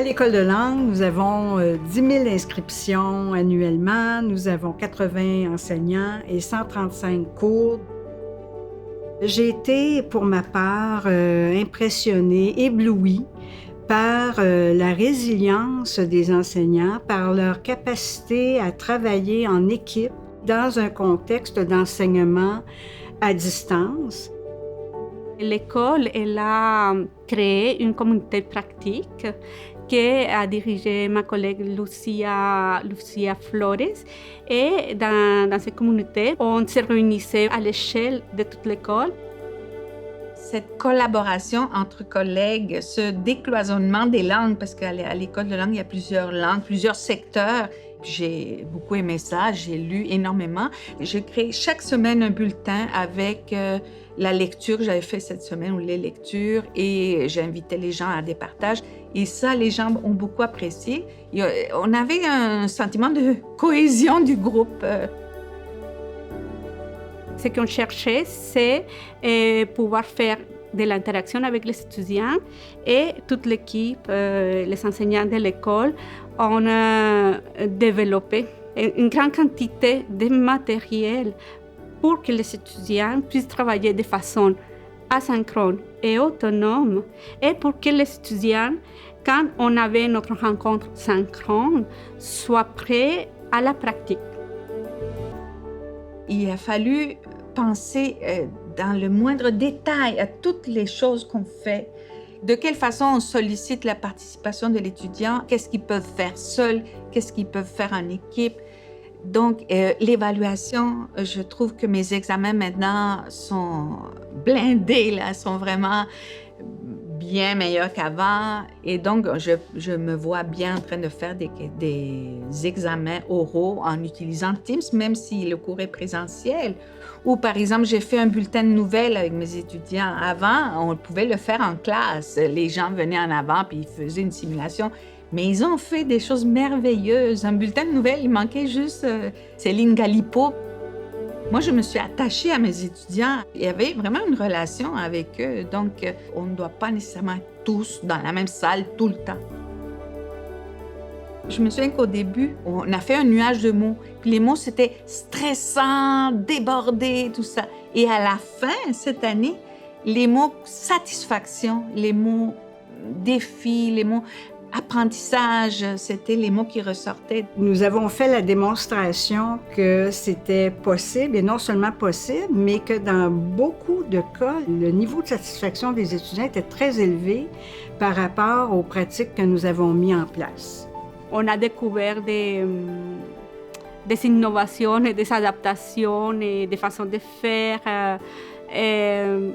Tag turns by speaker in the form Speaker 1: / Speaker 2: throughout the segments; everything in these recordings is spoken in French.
Speaker 1: À l'école de langue, nous avons 10 000 inscriptions annuellement, nous avons 80 enseignants et 135 cours. J'ai été, pour ma part, impressionnée, éblouie par la résilience des enseignants, par leur capacité à travailler en équipe dans un contexte d'enseignement à distance.
Speaker 2: L'école, elle a créé une communauté pratique qu'a dirigée ma collègue Lucia Flores. Et dans cette communauté, on se réunissait à l'échelle de toute l'école.
Speaker 3: Cette collaboration entre collègues, ce décloisonnement des langues, parce qu'à l'école de langue, il y a plusieurs langues, plusieurs secteurs. J'ai beaucoup aimé ça, j'ai lu énormément. Je crée chaque semaine un bulletin avec la lecture que j'avais fait cette semaine, ou les lectures, et j'invitais les gens à des partages. Et ça, les gens ont beaucoup apprécié. On avait un sentiment de cohésion du groupe.
Speaker 2: Ce qu'on cherchait, c'est pouvoir faire de l'interaction avec les étudiants, et toute l'équipe, les enseignants de l'école, ont développé une grande quantité de matériel pour que les étudiants puissent travailler de façon asynchrone et autonome, et pour que les étudiants, quand on avait notre rencontre synchrone, soient prêts à la pratique.
Speaker 3: Il a fallu penser dans le moindre détail à toutes les choses qu'on fait. De quelle façon on sollicite la participation de l'étudiant, qu'est-ce qu'ils peuvent faire seuls, qu'est-ce qu'ils peuvent faire en équipe. Donc, l'évaluation, je trouve que mes examens maintenant sont blindés, là, sont vraiment bien meilleurs qu'avant. Et donc, je me vois bien en train de faire des examens oraux en utilisant Teams, même si le cours est présentiel. Ou par exemple, j'ai fait un bulletin de nouvelles avec mes étudiants. Avant, on pouvait le faire en classe. Les gens venaient en avant puis ils faisaient une simulation. Mais ils ont fait des choses merveilleuses. Un bulletin de nouvelles, il manquait juste Céline Galipo. Moi, je me suis attachée à mes étudiants. Il y avait vraiment une relation avec eux. Donc, on ne doit pas nécessairement être tous dans la même salle tout le temps. Je me souviens qu'au début, on a fait un nuage de mots. Puis les mots, c'était stressant, débordé, tout ça. Et à la fin, cette année, les mots satisfaction, les mots défi, les mots apprentissage, c'était les mots qui ressortaient.
Speaker 1: Nous avons fait la démonstration que c'était possible, et non seulement possible, mais que dans beaucoup de cas, le niveau de satisfaction des étudiants était très élevé par rapport aux pratiques que nous avons mises en place.
Speaker 2: On a découvert des innovations, des adaptations, des façons de faire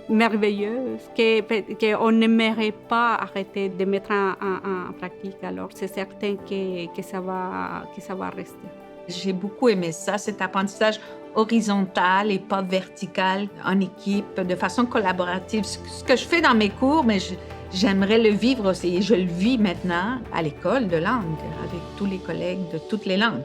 Speaker 2: merveilleuses qu'on n'aimerait pas arrêter de mettre en pratique. Alors, c'est certain que ça va rester.
Speaker 3: J'ai beaucoup aimé ça, cet apprentissage horizontal et pas vertical, en équipe, de façon collaborative. Ce que je fais dans mes cours, mais j'aimerais le vivre aussi. Et je le vis maintenant à l'école de langue, avec tous les collègues de toutes les langues.